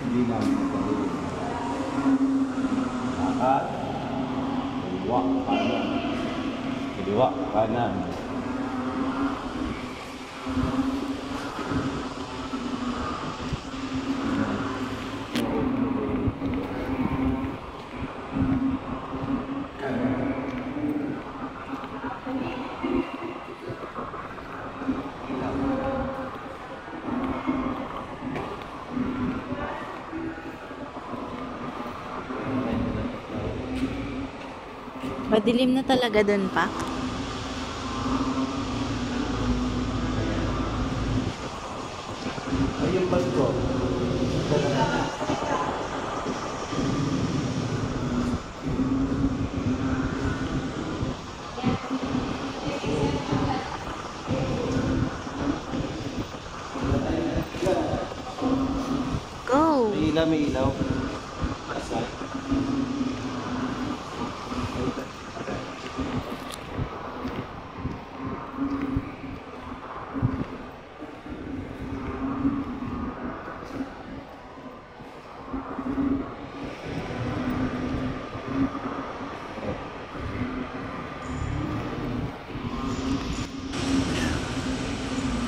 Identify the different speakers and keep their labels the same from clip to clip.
Speaker 1: Hindi namin nagkaroon. Lakad. Kaliwa, kanan. Kaliwa, kanan.
Speaker 2: Madilim na talaga dun pa.
Speaker 1: Ay, yung bag ko.
Speaker 2: Go!
Speaker 1: May ilaw, may ilaw. Asal.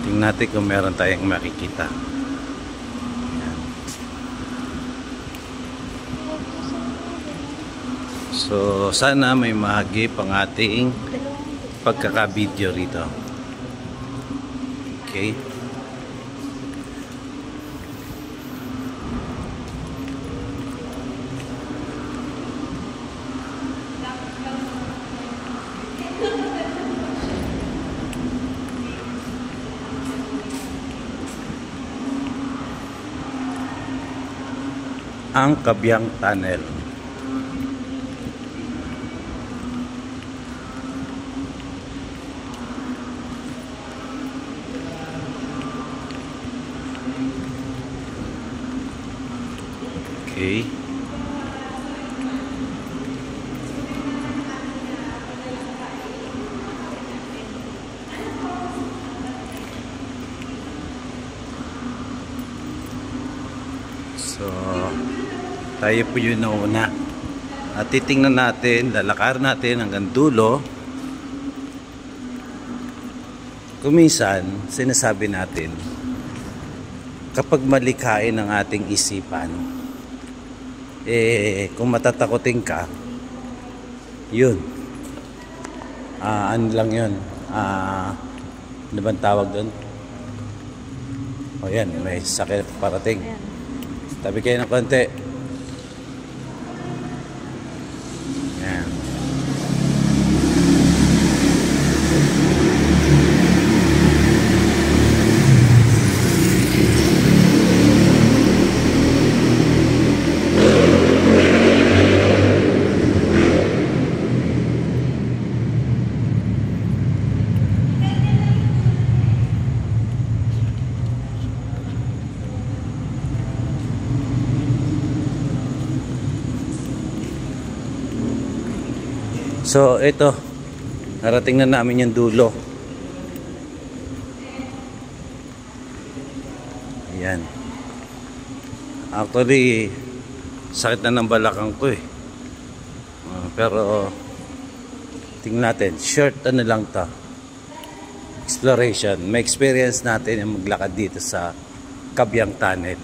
Speaker 1: Tingnan natin kung meron tayong makikita. Ayan. So, sana may mahagip ang ating pagkaka-video rito. Okay. Ang Kabyang Tunnel. Okay. So, tayo po yun nauna. At titingnan natin, lalakar natin hanggang dulo. Kuminsan, sinasabi natin, kapag malikain ang ating isipan, kung matatakotin ka, yun. Ano lang yun? Ano bang tawag doon? O yan, may sakit parating. Tabi kayo ng konti. Yan. So, ito. Narating na namin yung dulo. Ayan. Actually, sakit na ng balakang ko eh. Pero, tingnan natin. Short ano lang to. Exploration. May experience natin yung maglakad dito sa Kabyang Tunnel.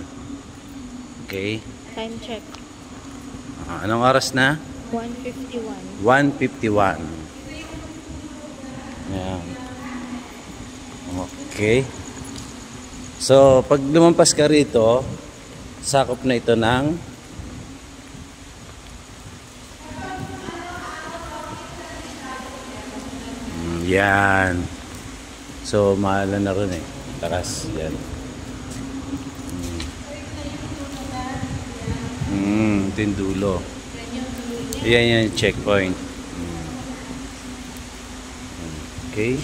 Speaker 1: Okay?
Speaker 2: Time check.
Speaker 1: Anong oras na?
Speaker 2: 1:51.
Speaker 1: 1:51. Ayan. Okay. So, pag lumampas ka rito, sakop na ito ng yan. So, mahala na rin eh. Taras. Yan. Ito yung dulo. Yan yung checkpoint. Okay.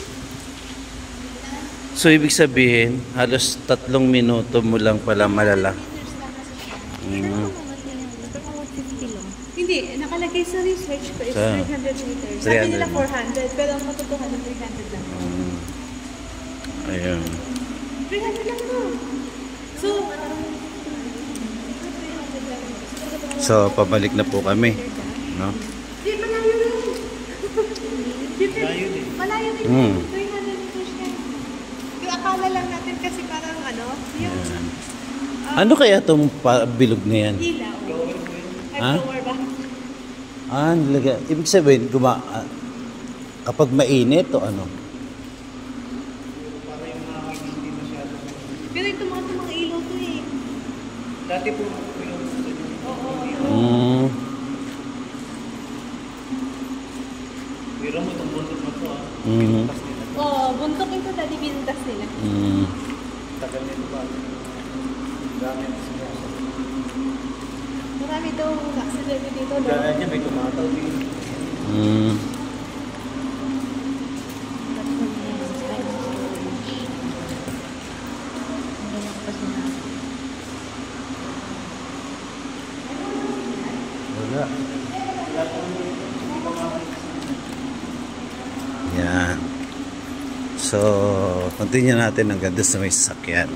Speaker 1: So, ibig sabihin, halos 3 minuto mo lang pala malala.
Speaker 3: Hindi, nakalagay sa research ko is 300 meters. Sabi nila 400, pero ang matotohanan 300 lang.
Speaker 1: Ayun.
Speaker 3: 300 lang to.
Speaker 1: So, pabalik na po kami. No?
Speaker 3: Di, malayo rin. Malayo din. 300 meters yan. Yung akala lang natin kasi parang ano, yung
Speaker 1: Ano kaya itong bilog na yan?
Speaker 3: ilaw.
Speaker 1: Ha?
Speaker 3: Flower ba?
Speaker 1: Ibig sabihin, kapag mainit o ano?
Speaker 3: Pero ito mga ilaw to eh.
Speaker 4: Dati po yung Pero mo itong bundok na to
Speaker 3: Oo, bundok ito dati binuntas nila.
Speaker 4: Tagal nito ba? Dami na sila.
Speaker 3: Marami daw accident dito.
Speaker 4: Dahil niya may tumataw din.
Speaker 1: Wala. Yan. So, continue natin hanggang doon sa may sasakyan.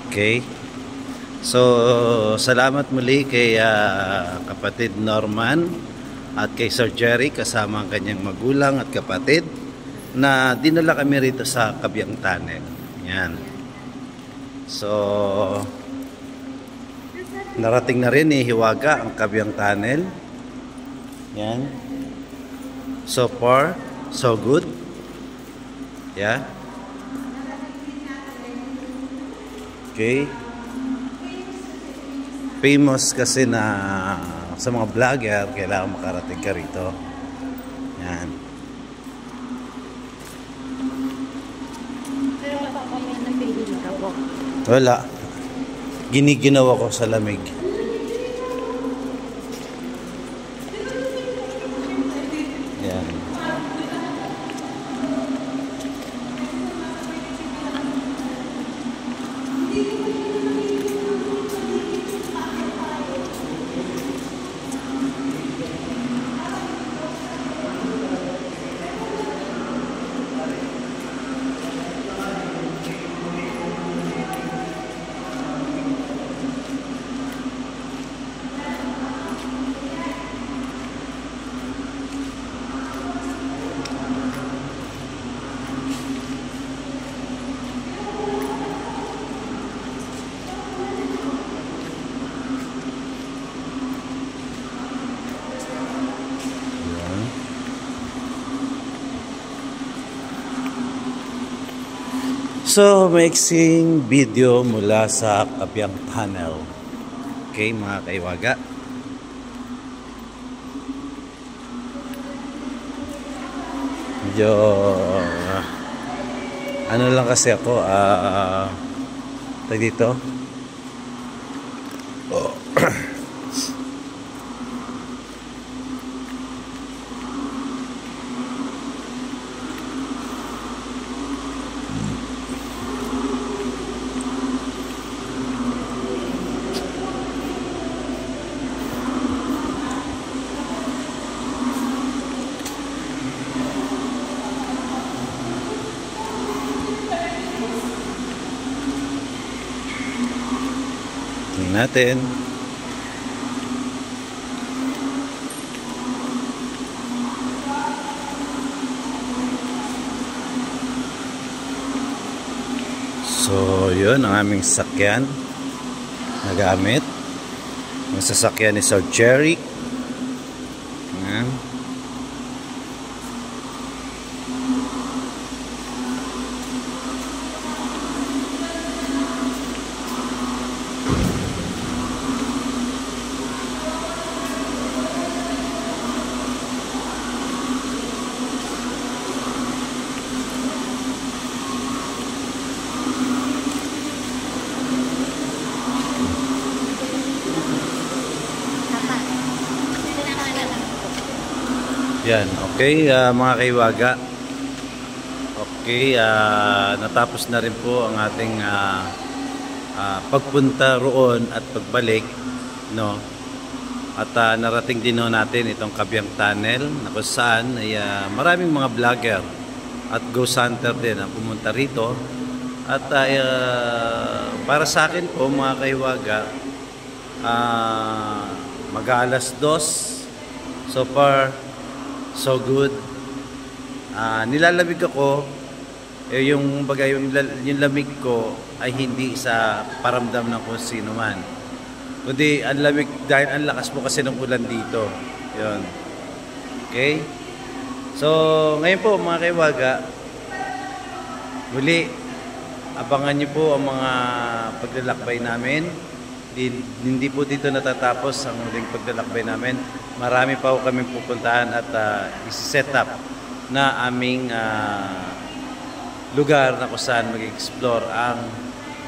Speaker 1: Okay? So, salamat muli kay kapatid Norman at kay Sir Jerry kasama ang kanyang magulang at kapatid na dinala kami rito sa Kabyang Tunnel. Yan. So, narating na rin ni Hiwaga ang Kabyang Tunnel. Yan. So far, so good. Yeah. Okay. Famous kasi na sa mga vlogger, kailangan makarating ka rito. Yan.
Speaker 2: Pero napapamaya ng pinili ka po.
Speaker 1: Wala. Giniginaw ako sa lamig. Yan. So, mixing video mula sa Kabyang Tunnel. Okay, mga kaiwaga. Medyo ano lang kasi ako tag dito. Oh. Tingnan natin. So, yun ang aming sasakyan na gamit. Ang sasakyan ni Sir Jerry. Ayan. Yan, okay mga kaiwaga. Okay, natapos na rin po ang ating pagpunta roon at pagbalik, no. At narating din natin itong Kabyang Tunnel na kung saan ay maraming mga vlogger at ghost hunter din ang pumunta rito At para sa akin po mga kahiwaga, mag-alas 2. So far, so good. Nilalamig ako. Yung bagay, yung lamig ko ay hindi sa paramdam ng kung sino man. Kundi ang lamig dahil ang lakas po kasi ng ulan dito. Yun. Okay? So, ngayon po mga kaiwaga, muli, abangan niyo po ang mga paglalakbay namin. Hindi po dito natatapos ang muling paglalakbay namin. Marami pa po kami pupuntahan at isi-set up na aming lugar na kung saan mag-explore ang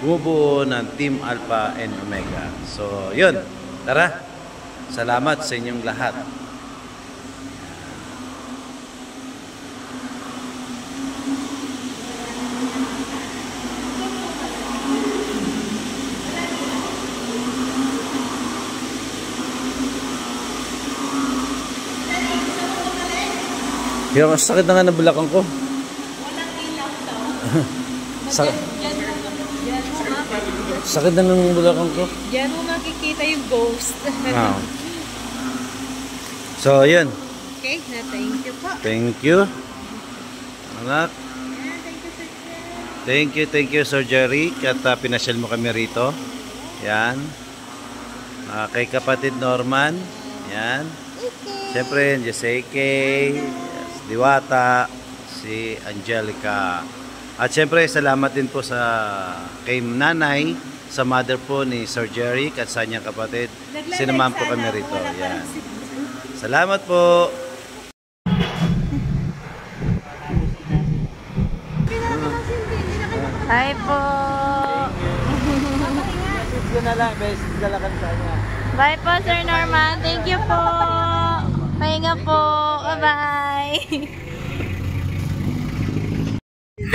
Speaker 1: bumubuo ng Team Alpha and Omega. So, yun. Tara. Salamat sa inyong lahat. Yung sakit na nga ng balakang ko. Sakit na ng balakang ko.
Speaker 3: Diyan mo makikita yung ghost.
Speaker 1: Wow. So, yun.
Speaker 3: Okay, thank you po.
Speaker 1: Thank you. Anak. Thank you, Sir Jerry. At pinasyal mo kami rito. Yan. Kay kapatid Norman. Yan. Siyempre, Joseke, Diwata, si Angelica. At siyempre, salamat din po sa kay nanay, sa mother po ni Sir Jerry at sa kanyang kapatid. Sinamahan po kami rito. Yan. Salamat po.
Speaker 2: Hi po. Bye po, Sir Norman. Thank you po. Pahinga po. Bye-bye.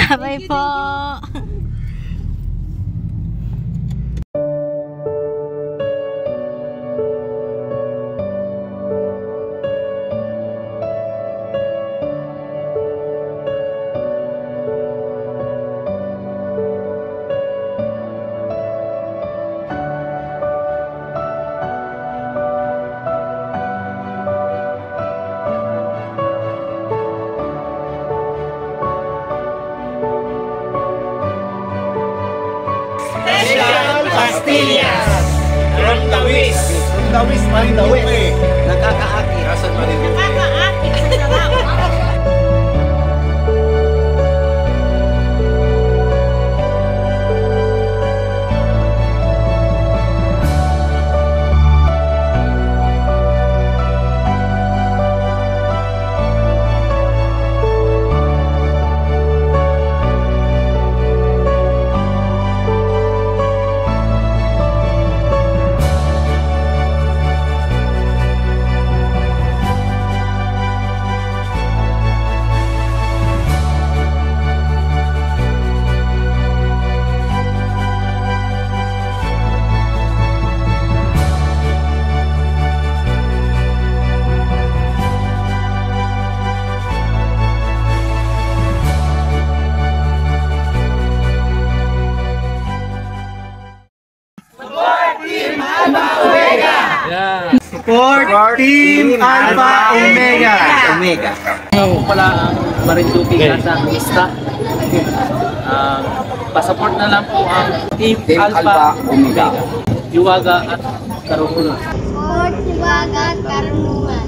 Speaker 2: Bye po.
Speaker 4: Pastillas! From the West! From the West, Marinduque! Nakakaakit! Nasaan Marinduque?
Speaker 3: Nakakaakit sa sarap.
Speaker 4: Support Team Alpha Omega! Omega.
Speaker 5: Ako pala ang Marinduque sa lista. Pasaport na lang po ang Team Alpha Omega. Hiwaga at Karunungan.
Speaker 6: Support Hiwaga at Karunungan.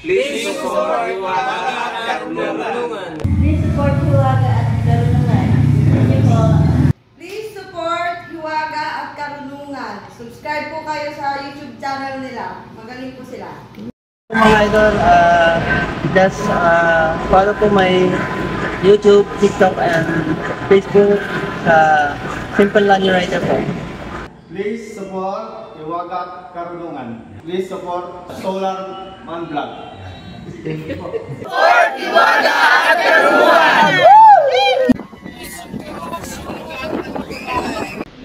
Speaker 4: Please support Hiwaga at Karunungan.
Speaker 6: Please support Hiwaga at Karunungan.
Speaker 7: Please support Hiwaga at Karunungan. Subscribe po kayo sa YouTube channel nila. Magaling po sila.
Speaker 8: Mga idol, just follow po my YouTube, TikTok, and Facebook. Simple Lanyo Writer po.
Speaker 4: Please support Hiwaga at Karunungan. Please support Solar Man Vlog.
Speaker 7: Support Hiwaga at Karunungan!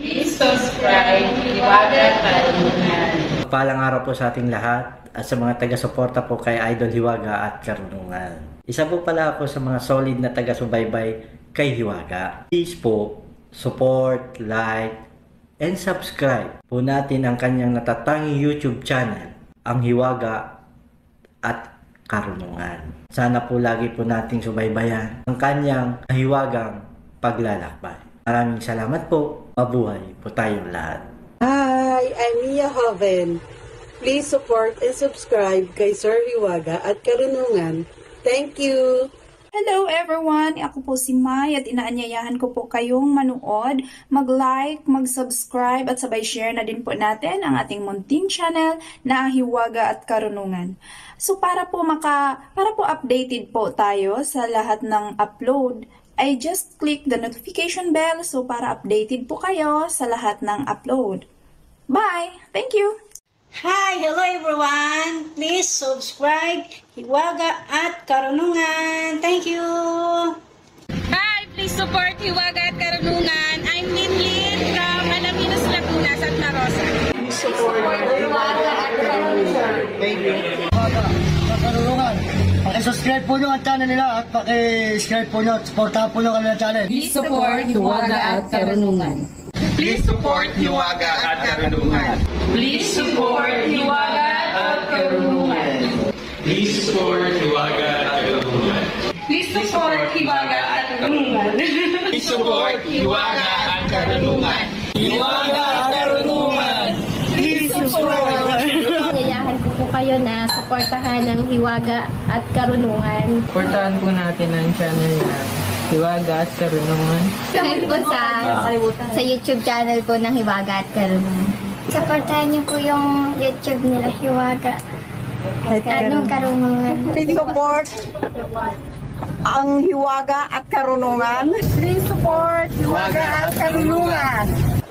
Speaker 2: Please subscribe Hiwaga at Karunungan.
Speaker 8: Palang araw po sa ating lahat at sa mga taga-suporta po kay Idol Hiwaga at Karunungan. Isa po pala ako sa mga solid na taga-subaybay kay Hiwaga. Please po, support, like, and subscribe po natin ang kanyang natatanging YouTube channel, ang Hiwaga at Karunungan. Sana po lagi po nating subaybayan ang kanyang hiwagang paglalakbay. Maraming salamat po. Mabuhay po tayong lahat.
Speaker 9: Hi, I'm Mia Hoven. Please support and subscribe kay Sir Hiwaga at Karunungan. Thank you!
Speaker 3: Hello everyone! Ako po si Mai at inaanyayahan ko po kayong manood, mag-like, mag-subscribe at sabay share na din po natin ang ating munting channel na Hiwaga at Karunungan. So para po updated po tayo sa lahat ng upload, ay just click the notification bell so para updated po kayo sa lahat ng upload. Bye! Thank you!
Speaker 10: Hi! Hello everyone! Please subscribe Hiwaga at Karunungan. Thank you!
Speaker 2: Hi! Please support Hiwaga at Karunungan. I'm Linlin from Alaminos, Laguna, Santa Rosa.
Speaker 4: Please support Hiwaga at Karunungan. Thank you. Hiwaga at Karunungan. Paki-subscribe po nyo ang channel nila at paki-subscribe po nyo at supportahan po nyo kanilang channel.
Speaker 10: Please support Hiwaga at Karunungan.
Speaker 5: Please support Hiwaga at Karunungan.
Speaker 10: Please support Hiwaga at Karunungan.
Speaker 5: Please support Hiwaga at Karunungan.
Speaker 10: Please support Hiwaga at Karunungan.
Speaker 5: Please support Hiwaga at Karunungan. Hiwaga at Karunungan.
Speaker 10: Please support.
Speaker 6: Yayahan ko po kayo na suportahan ng Hiwaga at Karunungan.
Speaker 11: Supportahan po natin ang channel na Hiwaga at Karunungan.
Speaker 6: Dahil po sa YouTube channel po ng Hiwaga at Karunungan. Supportahan niyo po yung YouTube nila Hiwaga at Karunungan.
Speaker 10: Please support ang Hiwaga at Karunungan. Please support Hiwaga at Karunungan.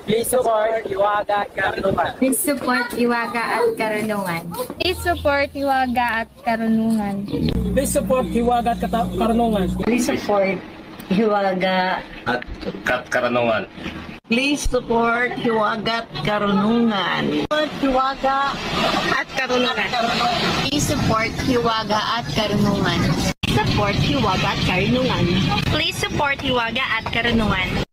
Speaker 11: Please support Hiwaga at Karunungan.
Speaker 6: Please support Hiwaga at Karunungan. Please support Hiwaga at Karunungan.
Speaker 11: Please support Hiwaga at Karunungan.
Speaker 10: Please support Hiwaga
Speaker 5: At Karunungan.
Speaker 10: Please support Hiwaga at Karunungan. Support Hiwaga at Karunungan.
Speaker 6: Please support Hiwaga at Karunungan.
Speaker 10: Support Hiwaga at Karunungan.
Speaker 6: Please support Hiwaga at Karunungan.